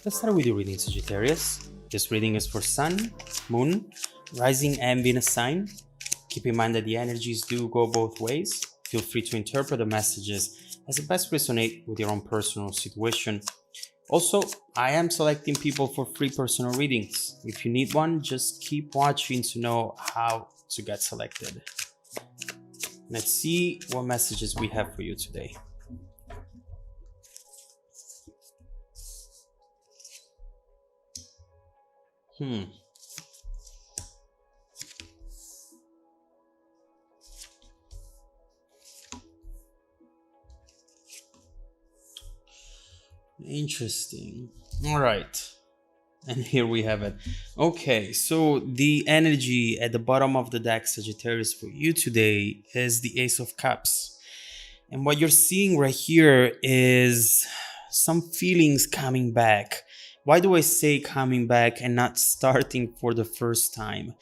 Let's start with your reading, Sagittarius. This reading is for Sun, Moon, Rising, and Venus sign. Keep in mind that the energies do go both ways. Feel free to interpret the messages as it best resonate with your own personal situation. Also, I am selecting people for free personal readings. If you need one, just keep watching to know how to get selected. Let's see what messages we have for you today. Interesting. All right. And here we have it. Okay, so the energy at the bottom of the deck, Sagittarius, for you today is the Ace of Cups. And what you're seeing right here is some feelings coming back. Why do I say coming back and not starting for the first time?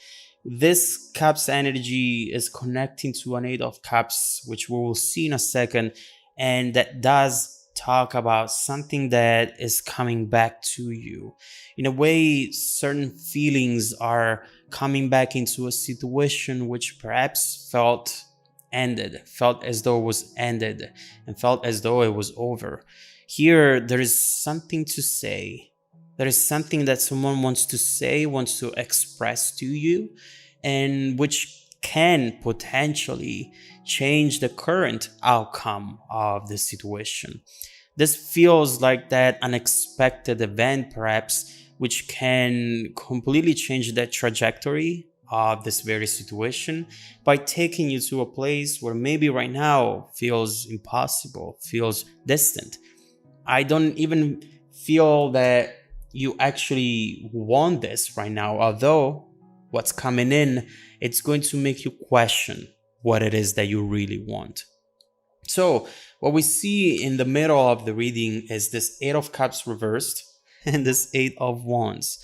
This Cups energy is connecting to an Eight of Cups, which we will see in a second. And that does talk about something that is coming back to you. In a way, certain feelings are coming back into a situation which perhaps felt ended, felt as though it was ended, and felt as though it was over. Here, there is something to say. There is something that someone wants to say, wants to express to you, and which can potentially change the current outcome of the situation. This feels like that unexpected event, perhaps, which can completely change the trajectory of this very situation by taking you to a place where maybe right now feels impossible, feels distant. I don't even feel that you actually want this right now, although what's coming in, it's going to make you question what it is that you really want. So what we see in the middle of the reading is this Eight of Cups reversed and this Eight of Wands.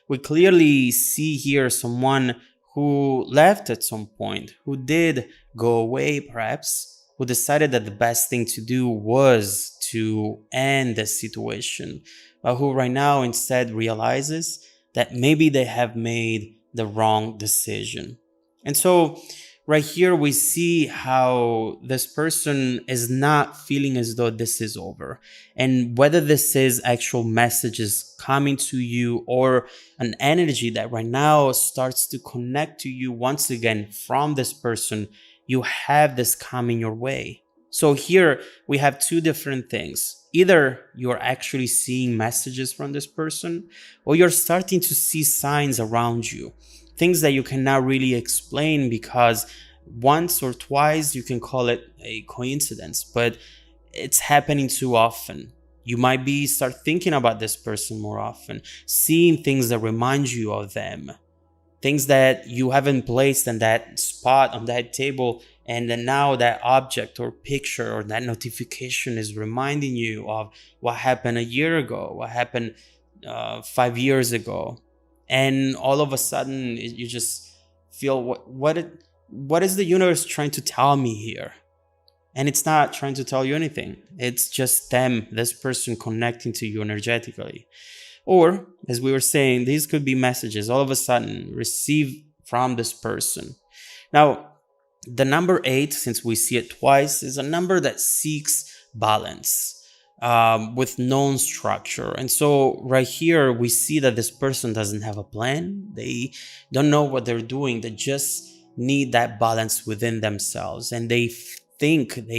We clearly see here someone who left at some point, who did go away perhaps, who decided that the best thing to do was to end the situation, but who right now instead realizes that maybe they have made the wrong decision. And so right here we see how this person is not feeling as though this is over, and whether this is actual messages coming to you or an energy that right now starts to connect to you once again from this person, you have this coming your way. So here we have two different things. Either you're actually seeing messages from this person, or you're starting to see signs around you, things that you cannot really explain because once or twice you can call it a coincidence, but it's happening too often. You might start thinking about this person more often, seeing things that remind you of them, things that you haven't placed in that spot on that table, and then now that object or picture or that notification is reminding you of what happened a year ago, what happened 5 years ago. And all of a sudden you just feel what is the universe trying to tell me here? And it's not trying to tell you anything. It's just them, this person, connecting to you energetically. Or, as we were saying, these could be messages all of a sudden received from this person. Now, the number 8, since we see it twice, is a number that seeks balance with known structure. And so right here, we see that this person doesn't have a plan. They don't know what they're doing. They just need that balance within themselves. And they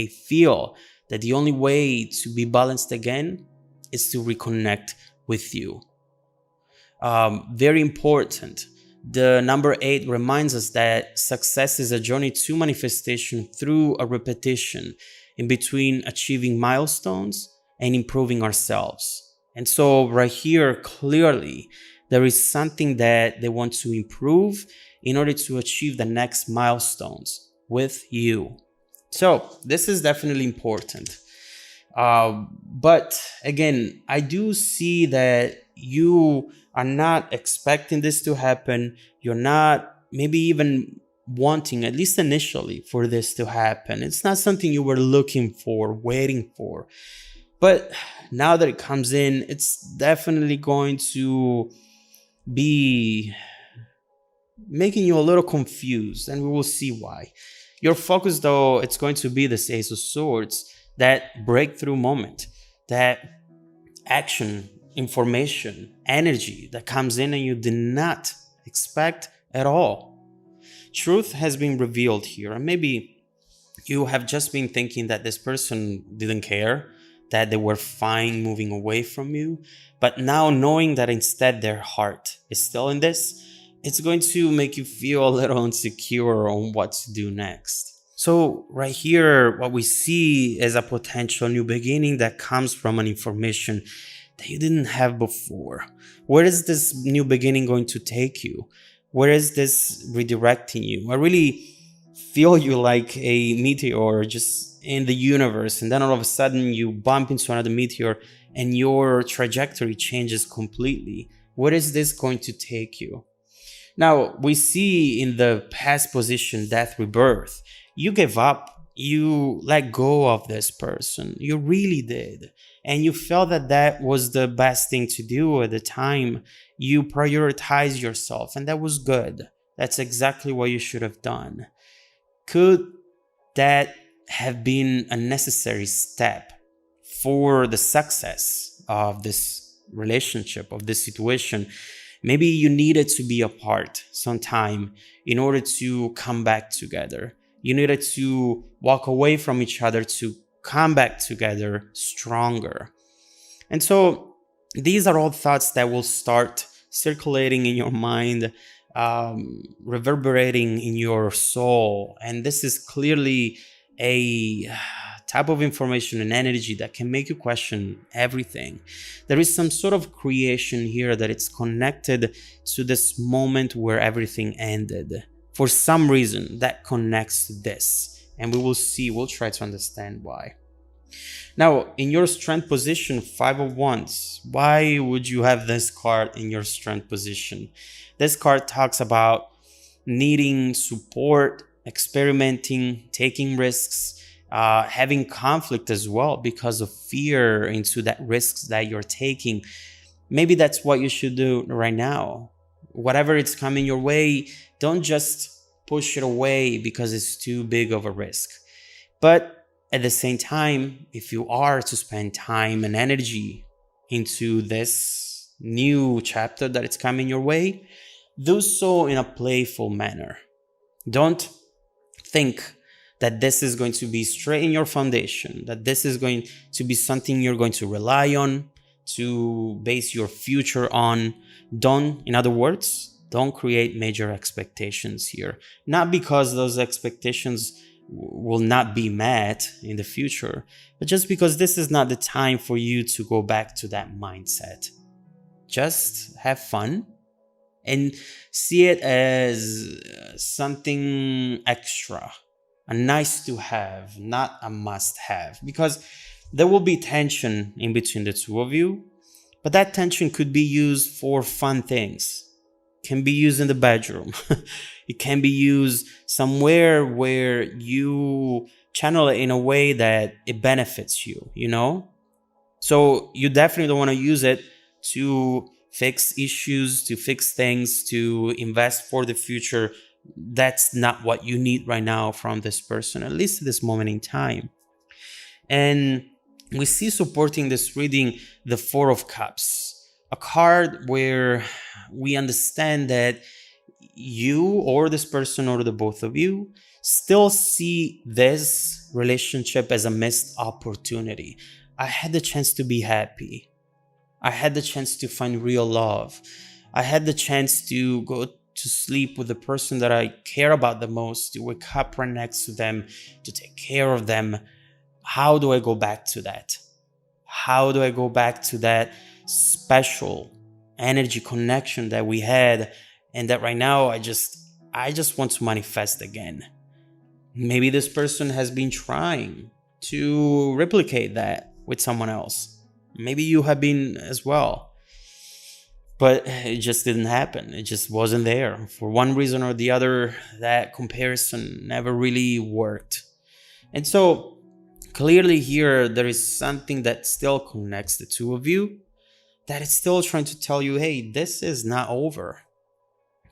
feel that the only way to be balanced again is to reconnect with you. Very important. The number 8 reminds us that success is a journey to manifestation through a repetition in between achieving milestones and improving ourselves. And so right here, clearly, there is something that they want to improve in order to achieve the next milestones with you. So this is definitely important. But again, I do see that you are not expecting this to happen. You're not maybe even wanting, at least initially, for this to happen. It's not something you were looking for, waiting for. But now that it comes in, it's definitely going to be making you a little confused, and we will see why. Your focus, though, it's going to be this Ace of Swords, that breakthrough moment, that action, information, energy that comes in and you did not expect at all. Truth has been revealed here, and maybe you have just been thinking that this person didn't care, that they were fine moving away from you. But now knowing that instead their heart is still in this, it's going to make you feel a little insecure on what to do next. So right here, what we see is a potential new beginning that comes from an information that you didn't have before. Where is this new beginning going to take you? Where is this redirecting you? I really feel you like a meteor just in the universe, and then all of a sudden you bump into another meteor and your trajectory changes completely. Where is this going to take you? Now, we see in the past position, death, rebirth. You gave up. You let go of this person. You really did. And you felt that that was the best thing to do at the time. You prioritized yourself, and that was good. That's exactly what you should have done. Could that have been a necessary step for the success of this relationship, of this situation? Maybe you needed to be apart sometime in order to come back together. You needed to walk away from each other to come back together stronger. And so these are all thoughts that will start circulating in your mind, reverberating in your soul. And this is clearly a type of information and energy that can make you question everything. There is some sort of creation here that it's connected to this moment where everything ended. For some reason that connects to this, and we will see, we'll try to understand why. Now, in your strength position, Five of Wands, why would you have this card in your strength position? This card talks about needing support, experimenting, taking risks, having conflict as well because of fear into that risks that you're taking. Maybe that's what you should do right now. Whatever it's coming your way, don't just push it away because it's too big of a risk. But at the same time, if you are to spend time and energy into this new chapter that it's coming your way, do so in a playful manner. Don't think that this is going to be straight in your foundation, that this is going to be something you're going to rely on, to base your future on. In other words, don't create major expectations here. Not because those expectations will not be met in the future, but just because this is not the time for you to go back to that mindset. Just have fun and see it as something extra, a nice to have, not a must have, because there will be tension in between the two of you, but that tension could be used for fun things. It can be used in the bedroom. It can be used somewhere where you channel it in a way that it benefits you, you know? So you definitely don't want to use it to fix issues, to fix things, to invest for the future. That's not what you need right now from this person, at least at this moment in time. And we see supporting this reading the Four of Cups, a card where we understand that you or this person or the both of you still see this relationship as a missed opportunity. I had the chance to be happy. I had the chance to find real love. I had the chance to go to sleep with the person that I care about the most, to wake up right next to them, to take care of them. How do I go back to that? How do I go back to that special energy connection that we had, and that right now I just want to manifest again? Maybe this person has been trying to replicate that with someone else. Maybe you have been as well. But it just didn't happen. It just wasn't there. For one reason or the other, that comparison never really worked. And so Clearly here, there is something that still connects the two of you, that is still trying to tell you, hey, this is not over.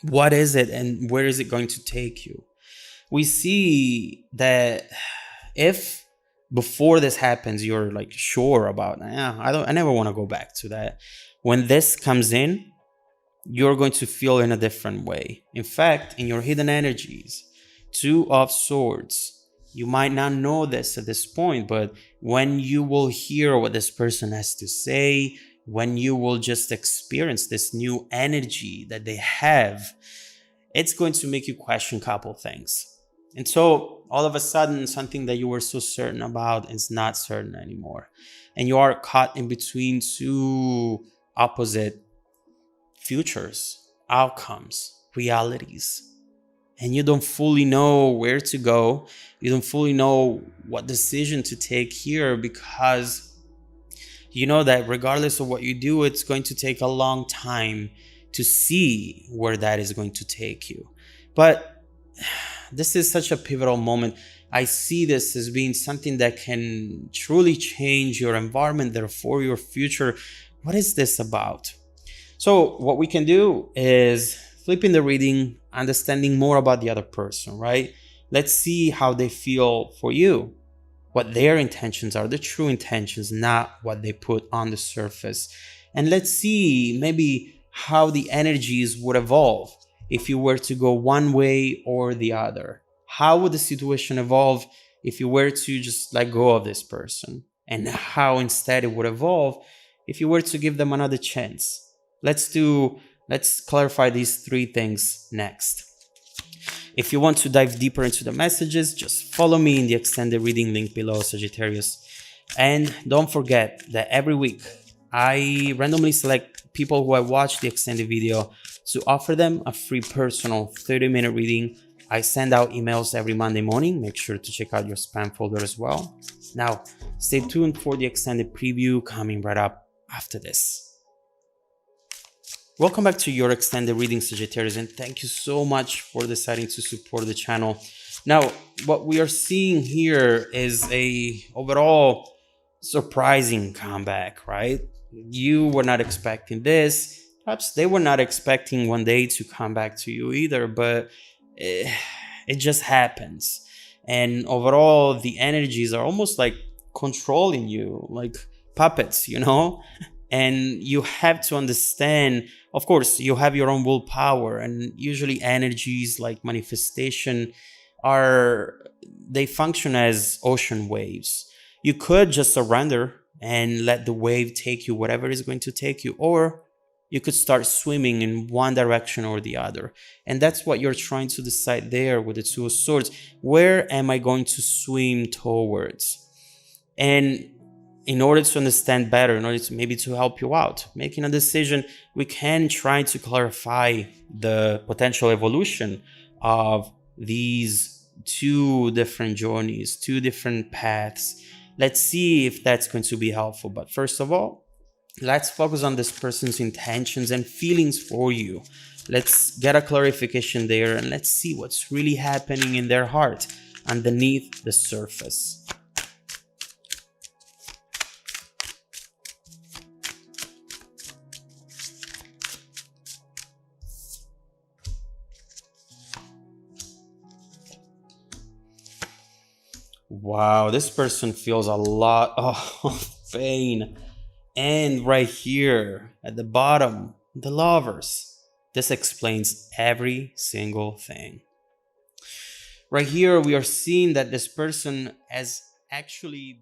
What is it and where is it going to take you? We see that if before this happens, you're like sure about, yeah, I never want to go back to that. When this comes in, you're going to feel in a different way. In fact, in your hidden energies, Two of Swords, you might not know this at this point, but when you will hear what this person has to say, when you will just experience this new energy that they have, it's going to make you question a couple things. And so all of a sudden, something that you were so certain about is not certain anymore. And you are caught in between two opposite futures, outcomes, realities. And you don't fully know where to go. You don't fully know what decision to take here, because you know that regardless of what you do, it's going to take a long time to see where that is going to take you. But this is such a pivotal moment. I see this as being something that can truly change your environment, therefore your future. What is this about? So what we can do is flipping the reading, understanding more about the other person, right? Let's see how they feel for you, what their intentions are, the true intentions, not what they put on the surface. And let's see maybe how the energies would evolve if you were to go one way or the other. How would the situation evolve if you were to just let go of this person? And how instead it would evolve if you were to give them another chance? Let's clarify these three things next. If you want to dive deeper into the messages, just follow me in the extended reading link below, Sagittarius. And don't forget that every week I randomly select people who I watch the extended video to offer them a free personal 30-minute reading. I send out emails every Monday morning. Make sure to check out your spam folder as well. Now, stay tuned for the extended preview coming right up after this. Welcome back to your extended reading, Sagittarius, and thank you so much for deciding to support the channel. Now, what we are seeing here is a overall surprising comeback, right? You were not expecting this. Perhaps they were not expecting one day to come back to you either, but it just happens. And overall, the energies are almost like controlling you, like puppets, you know? And you have to understand, of course, you have your own willpower, and usually energies like manifestation they function as ocean waves. You could just surrender and let the wave take you whatever is going to take you, or you could start swimming in one direction or the other. And that's what you're trying to decide there with the Two of Swords. Where am I going to swim towards? And in order to understand better, in order to maybe to help you out, making a decision, we can try to clarify the potential evolution of these two different journeys, two different paths. Let's see if that's going to be helpful. But first of all, let's focus on this person's intentions and feelings for you. Let's get a clarification there, and let's see what's really happening in their heart underneath the surface. Wow, this person feels a lot of pain. And right here at the bottom, the Lovers. This explains every single thing. Right here, we are seeing that this person has actually